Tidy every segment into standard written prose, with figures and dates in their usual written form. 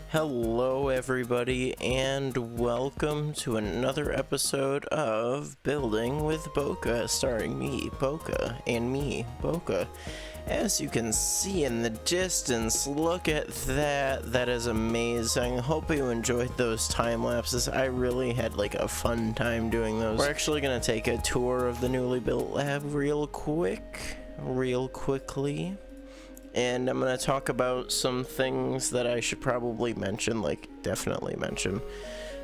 Hello everybody, and welcome to another episode of Building with Boca, starring me, Boca, and me, Boca. As you can see in the distance, look at that. That is amazing. Hope you enjoyed those time lapses. I really had like a fun time doing those. We're actually gonna take a tour of the newly built lab real quickly. And I'm going to talk about some things that I should probably mention, like definitely mention.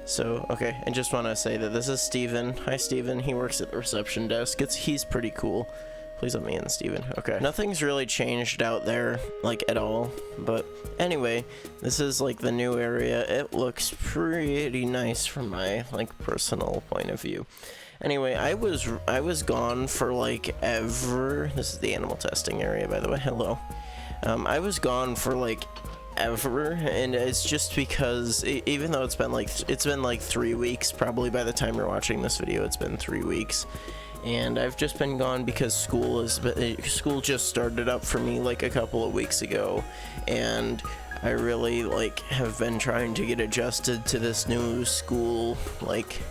So, okay, I just want to say that this is Steven. Hi, Steven. He works at the reception desk. He's pretty cool. Please let me in, Steven. Okay. Nothing's really changed out there, like, at all. But anyway, this is, like, the new area. It looks pretty nice from my, like, personal point of view. Anyway, I was gone for, like, ever. This is the animal testing area, by the way. Hello. I was gone for like ever, and it's just because even though it's been like 3 weeks, probably by the time you're watching this video it's been 3 weeks, and I've just been gone because school just started up for me like a couple of weeks ago, and I really like have been trying to get adjusted to this new school like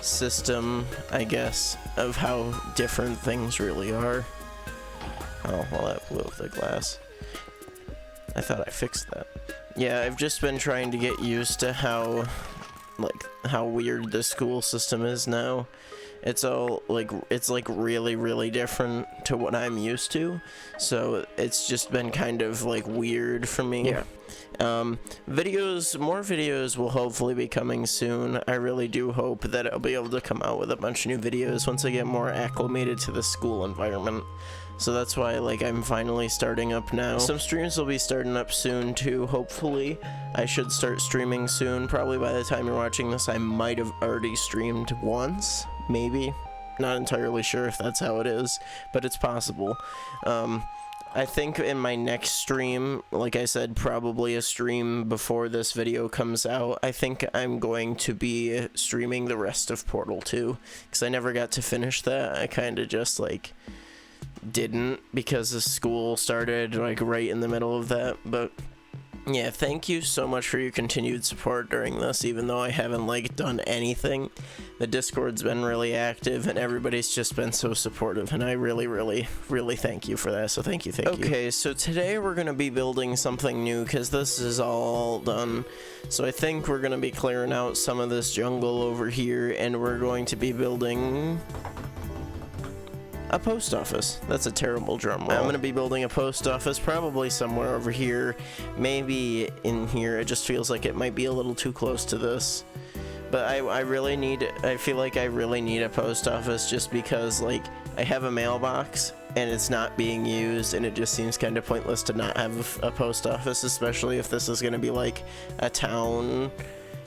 system, I guess, of how different things really are. Oh, well, that blew up the glass. I thought I fixed that. Yeah, I've just been trying to get used to how weird the school system is now. It's all like, it's like really, really different to what I'm used to. So it's just been kind of like weird for me. Yeah. More videos will hopefully be coming soon. I really do hope that I'll be able to come out with a bunch of new videos once I get more acclimated to the school environment. So that's why, like, I'm finally starting up now. Some streams will be starting up soon too, hopefully. I should start streaming soon. Probably by the time you're watching this, I might have already streamed once, maybe. Not entirely sure if that's how it is, but it's possible. I think in my next stream, like I said, probably a stream before this video comes out, I think I'm going to be streaming the rest of Portal 2, because I never got to finish that. I kind of just, like, didn't, because the school started, like, right in the middle of that. But yeah, thank you so much for your continued support during this, even though I haven't, like, done anything. The Discord's been really active, and everybody's just been so supportive, and I really, really, really thank you for that, so thank you, thank you. Okay, so today we're going to be building something new, because this is all done. So I think we're going to be clearing out some of this jungle over here, and we're going to be building a post office. That's a terrible drum roll. I'm going to be building a post office probably somewhere over here, maybe in here. It just feels like it might be a little too close to this. But I feel like I really need a post office, just because, like, I have a mailbox and it's not being used, and it just seems kind of pointless to not have a post office, especially if this is going to be like a town.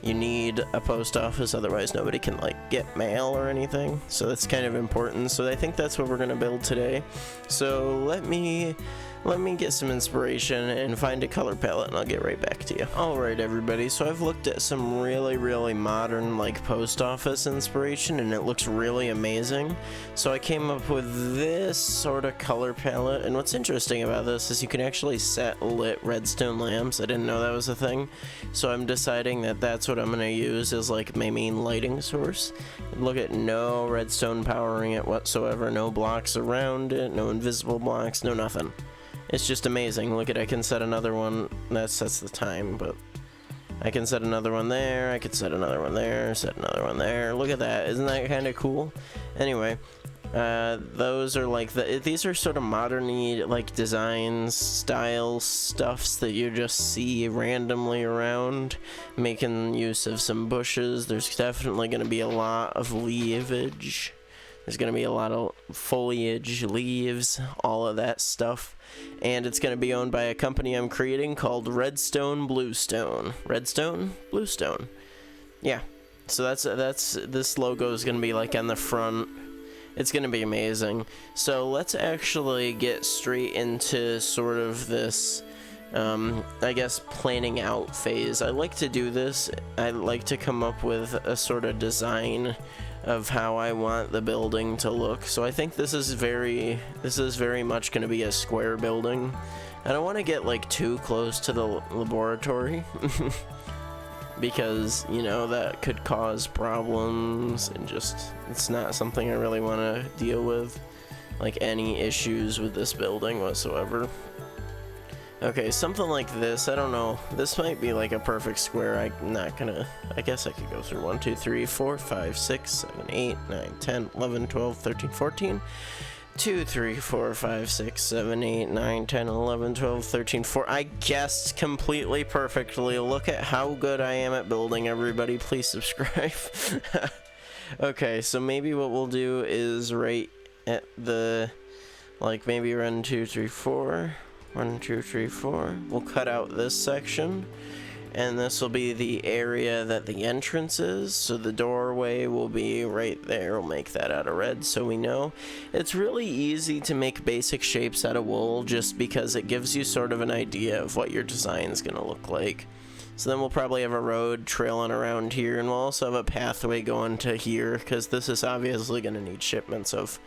You need a post office, otherwise nobody can, like, get mail or anything. So that's kind of important. So I think that's what we're gonna build today. So let me get some inspiration and find a color palette, and I'll get right back to you. Alright everybody, so I've looked at some really, really modern, like, post office inspiration, and it looks really amazing. So I came up with this sort of color palette, and what's interesting about this is you can actually set lit redstone lamps. I didn't know that was a thing. So I'm deciding that that's what I'm gonna use as, like, my main lighting source. Look at no redstone powering it whatsoever, no blocks around it, no invisible blocks, no nothing. It's just amazing. Look at, I can set another one. That sets the time, but I can set another one there. I could set another one there, set another one there. Look at that. Isn't that kind of cool? Anyway, those are like these are sort of modern-y, like, designs, style stuffs that you just see randomly around, making use of some bushes. There's definitely going to be a lot of leafage. There's going to be a lot of foliage, leaves, all of that stuff. And it's going to be owned by a company I'm creating called Redstone Bluestone. Redstone? Bluestone. Yeah. So that's this logo is going to be, like, on the front. It's going to be amazing. So let's actually get straight into sort of this, I guess, planning out phase. I like to do this. I like to come up with a sort of design of how I want the building to look. So I think this is very much going to be a square building. I don't want to get, like, too close to the laboratory because, you know, that could cause problems, and just, it's not something I really want to deal with, like, any issues with this building whatsoever. Okay, something like this. I don't know. This might be like a perfect square. I'm not gonna... I guess I could go through 1, 2, 3, 4, 5, 6, 7, 8, 9, 10, 11, 12, 13, 14. 2, 3, 4, 5, 6, 7, 8, 9, 10, 11, 12, 13, 4. I guessed completely perfectly. Look at how good I am at building, everybody. Please subscribe. Okay, so maybe what we'll do is right at the... like, maybe run 2, 3, 4... 1, 2, 3, 4. We'll cut out this section, and this will be the area that the entrance is, so the doorway will be right there. We'll make that out of red so we know. It's really easy to make basic shapes out of wool, just because it gives you sort of an idea of what your design is going to look like. So then we'll probably have a road trailing around here, and we'll also have a pathway going to here, because this is obviously going to need shipments of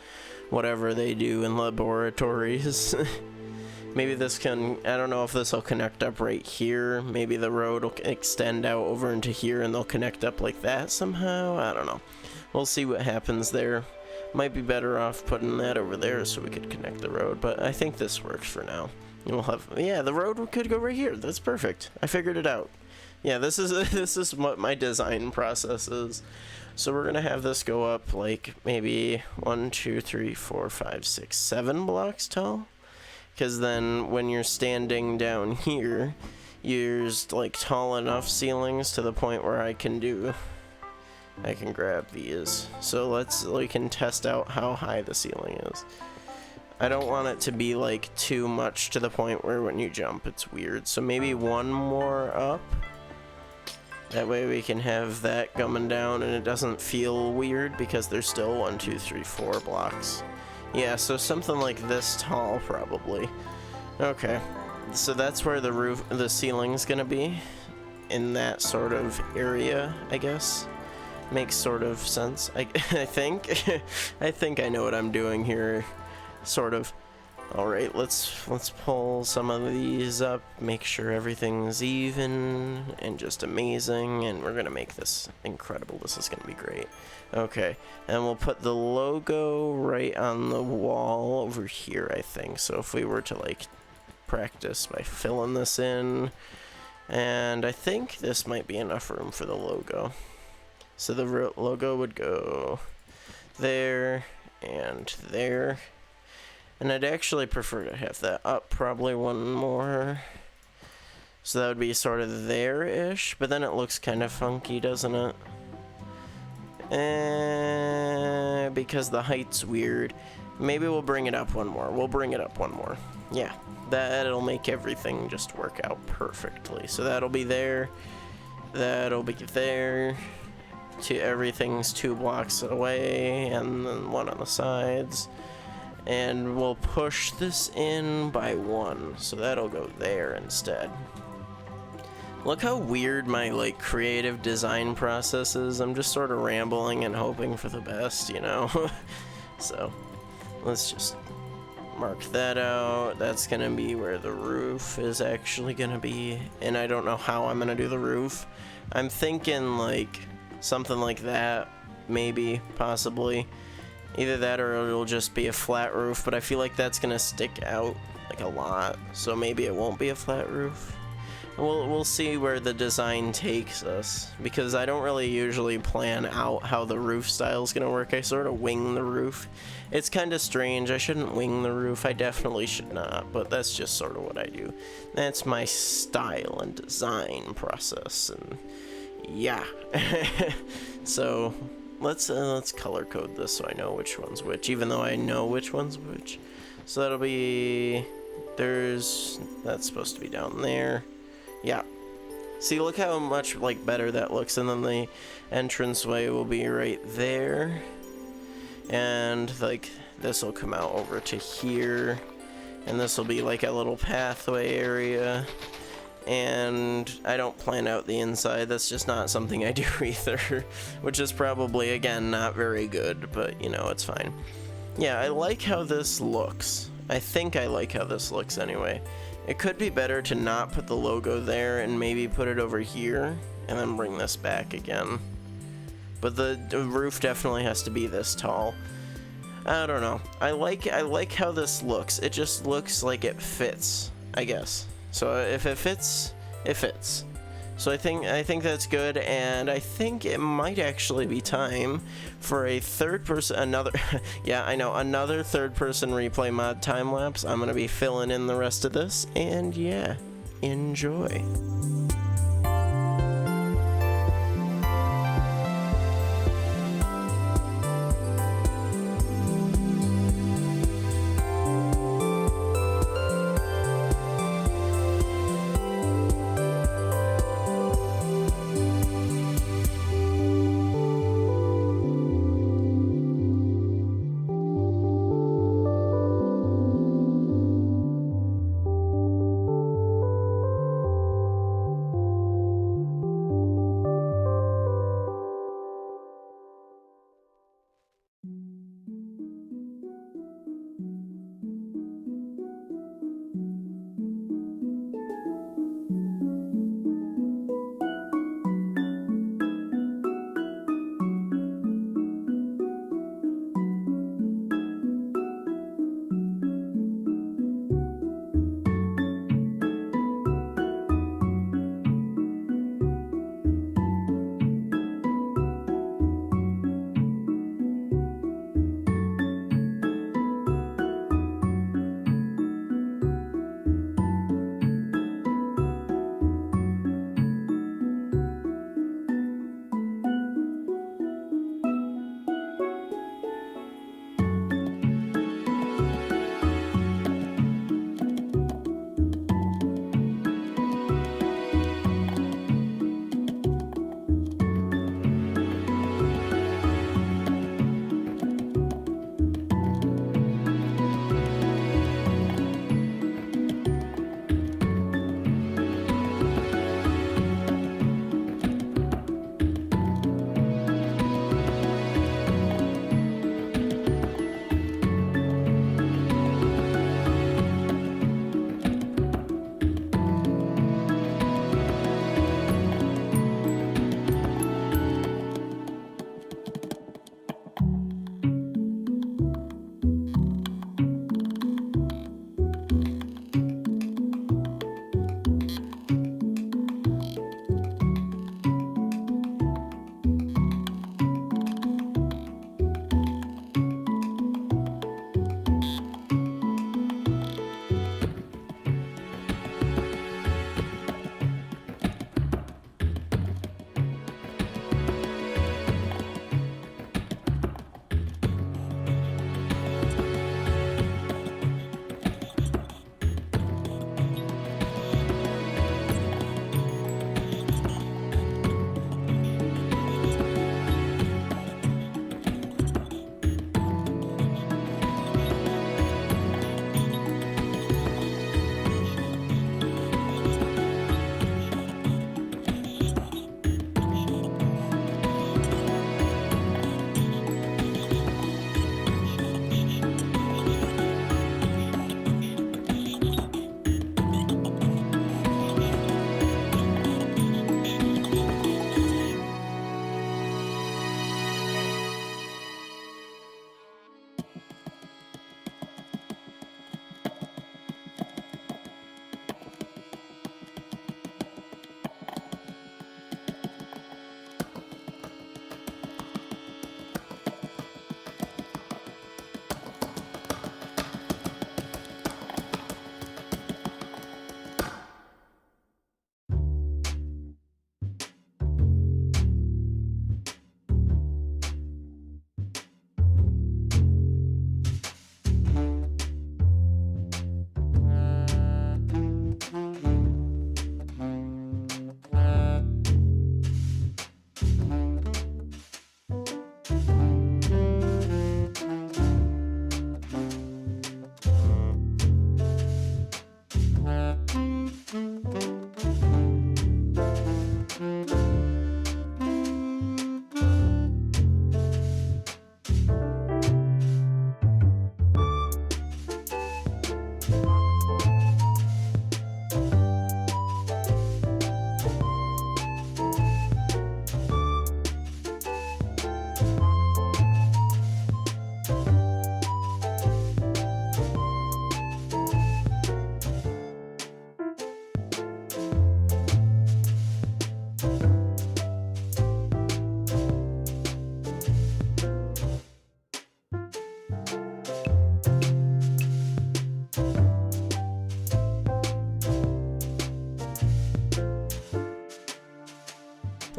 whatever they do in laboratories. Maybe this can, I don't know if this will connect up right here. Maybe the road will extend out over into here and they'll connect up like that somehow. I don't know. We'll see what happens there. Might be better off putting that over there so we could connect the road, but I think this works for now. And we'll have, yeah, the road could go right here. That's perfect. I figured it out. Yeah, this is what my design process is. So we're gonna have this go up like maybe 1, 2, 3, 4, 5, 6, 7 blocks tall. Because then when you're standing down here, there's like tall enough ceilings to the point where I can grab these. So we can test out how high the ceiling is. I don't want it to be like too much to the point where when you jump it's weird. So maybe one more up. That way we can have that coming down and it doesn't feel weird because there's still 1, 2, 3, 4 blocks. Yeah, so something like this tall probably. Okay, so that's where the ceiling's gonna be, in that sort of area, I guess. Makes sort of sense. I think. I think I know what I'm doing here, sort of. All right, let's pull some of these up, make sure everything's even and just amazing, and we're gonna make this incredible. This is gonna be great. Okay, and we'll put the logo right on the wall over here, I think. So if we were to like practice by filling this in, and I think this might be enough room for the logo. So the logo would go there and there. And I'd actually prefer to have that up probably one more. So that would be sort of there-ish, but then it looks kind of funky, doesn't it? Because the height's weird. Maybe we'll bring it up one more. We'll bring it up one more. Yeah, that'll make everything just work out perfectly. So that'll be there. That'll be there. Everything's 2 blocks away, and then 1 on the sides. And we'll push this in by 1, so that'll go there instead. Look how weird my like creative design process is. I'm just sort of rambling and hoping for the best, you know. So let's just mark that out. That's gonna be where the roof is actually gonna be, and I don't know how I'm gonna do the roof. I'm thinking like something like that, maybe, possibly. Either that or it'll just be a flat roof, but I feel like that's gonna stick out like a lot, so maybe it won't be a flat roof. We'll see where the design takes us, because I don't really usually plan out how the roof style is gonna work. I sort of wing the roof. It's kind of strange. I shouldn't wing the roof. I definitely should not, but that's just sort of what I do. That's my style and design process, and yeah. So let's color code this so I know which one's which, even though I know which one's which. So that'll be, that's supposed to be down there. Yeah. See, look how much like better that looks, and then the entranceway will be right there. And like this will come out over to here, and this will be like a little pathway area. And I don't plan out the inside. That's just not something I do either, which is probably, again, not very good, but you know, it's fine. Yeah, I like how this looks. I think I like how this looks anyway. It could be better to not put the logo there and maybe put it over here and then bring this back again. But the roof definitely has to be this tall. I don't know. I like how this looks. It just looks like it fits, I guess. So if it fits, it fits. So I think that's good, and I think it might actually be time for a another third-person replay mod time-lapse. I'm gonna be filling in the rest of this, and yeah, enjoy.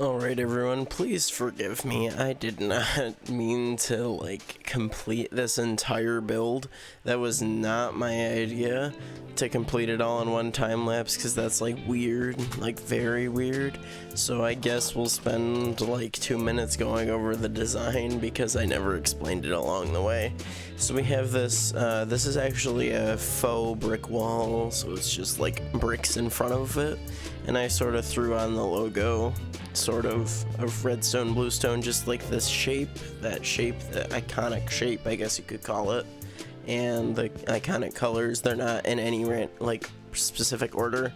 Alright everyone, please forgive me. I did not mean to like complete this entire build. That was not my idea to complete it all in one time lapse, because that's like weird, like very weird. So I guess we'll spend like 2 minutes going over the design because I never explained it along the way. So we have this, this is actually a faux brick wall, so it's just like bricks in front of it. And I sort of threw on the logo, sort of redstone, bluestone, just like this shape, that iconic shape, I guess you could call it. And the iconic colors, they're not in any like specific order.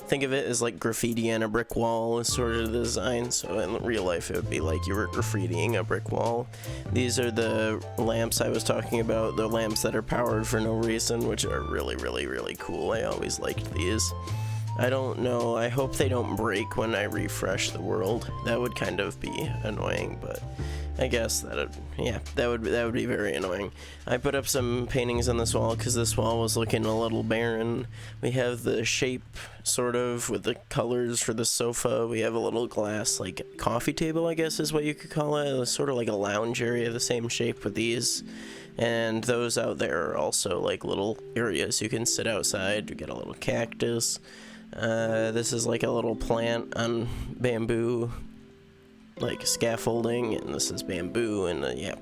Think of it as like graffiti on a brick wall is sort of the design. So in real life it would be like you were graffitiing a brick wall. These are the lamps I was talking about, the lamps that are powered for no reason, which are really, really, really cool. I always liked these. I don't know, I hope they don't break when I refresh the world. That would kind of be annoying, but I guess that would be very annoying. I put up some paintings on this wall because this wall was looking a little barren. We have the shape sort of with the colors for the sofa. We have a little glass like coffee table, I guess is what you could call it. It's sort of like a lounge area, the same shape with these. And those out there are also like little areas you can sit outside. You get a little cactus. This is like a little plant on bamboo, like scaffolding, and this is bamboo, and yeah,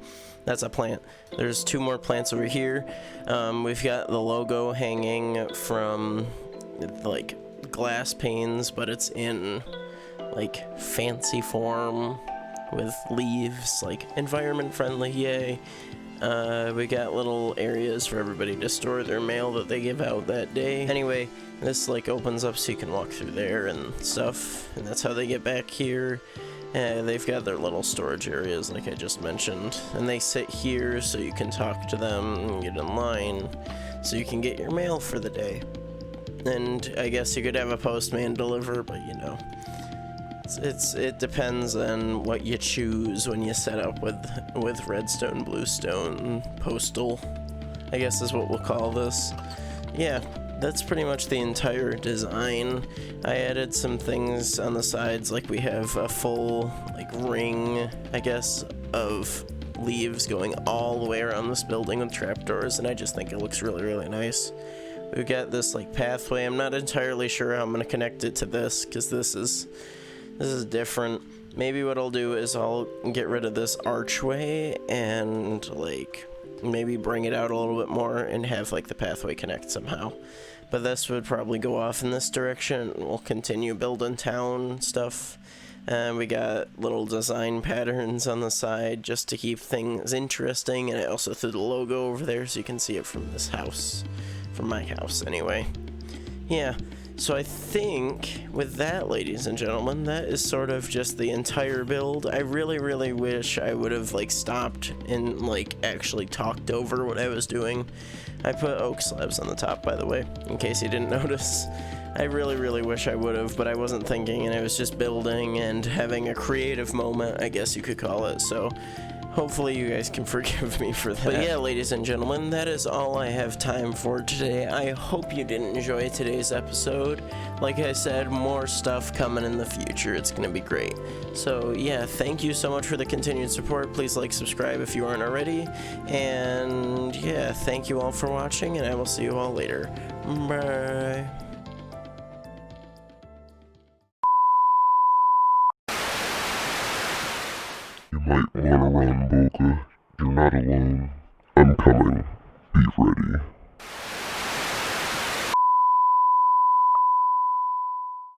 that's a plant. There's 2 more plants over here. We've got the logo hanging from like glass panes, but it's in like fancy form with leaves, like environment friendly, yay. We got little areas for everybody to store their mail that they give out that day. Anyway, this like opens up so you can walk through there and stuff, and that's how they get back here. They've got their little storage areas like I just mentioned, and they sit here so you can talk to them and get in line so you can get your mail for the day. And I guess you could have a postman deliver, but you know, it depends on what you choose when you set up with redstone, bluestone, postal, I guess is what we'll call this. Yeah, that's pretty much the entire design. I added some things on the sides, like we have a full like ring, I guess, of leaves going all the way around this building with trapdoors, and I just think it looks really, really nice. We've got this like pathway. I'm not entirely sure how I'm gonna connect it to this, because this is different. Maybe what I'll do is I'll get rid of this archway and like maybe bring it out a little bit more and have like the pathway connect somehow. But this would probably go off in this direction. We'll continue building town stuff. And we got little design patterns on the side just to keep things interesting. And I also threw the logo over there so you can see it from this house. From my house anyway. Yeah. So I think with that, ladies and gentlemen, that is sort of just the entire build. I really, really wish I would have like stopped and like actually talked over what I was doing. I put oak slabs on the top, by the way, in case you didn't notice. I really, really wish I would have, but I wasn't thinking, and I was just building and having a creative moment, I guess you could call it. So hopefully you guys can forgive me for that. But yeah, ladies and gentlemen, that is all I have time for today. I hope you did enjoy today's episode. Like I said, more stuff coming in the future. It's going to be great. So yeah, thank you so much for the continued support. Please like, subscribe if you aren't already. And yeah, thank you all for watching, and I will see you all later. Bye. You might want to run, Boca. You're not alone. I'm coming. Be ready.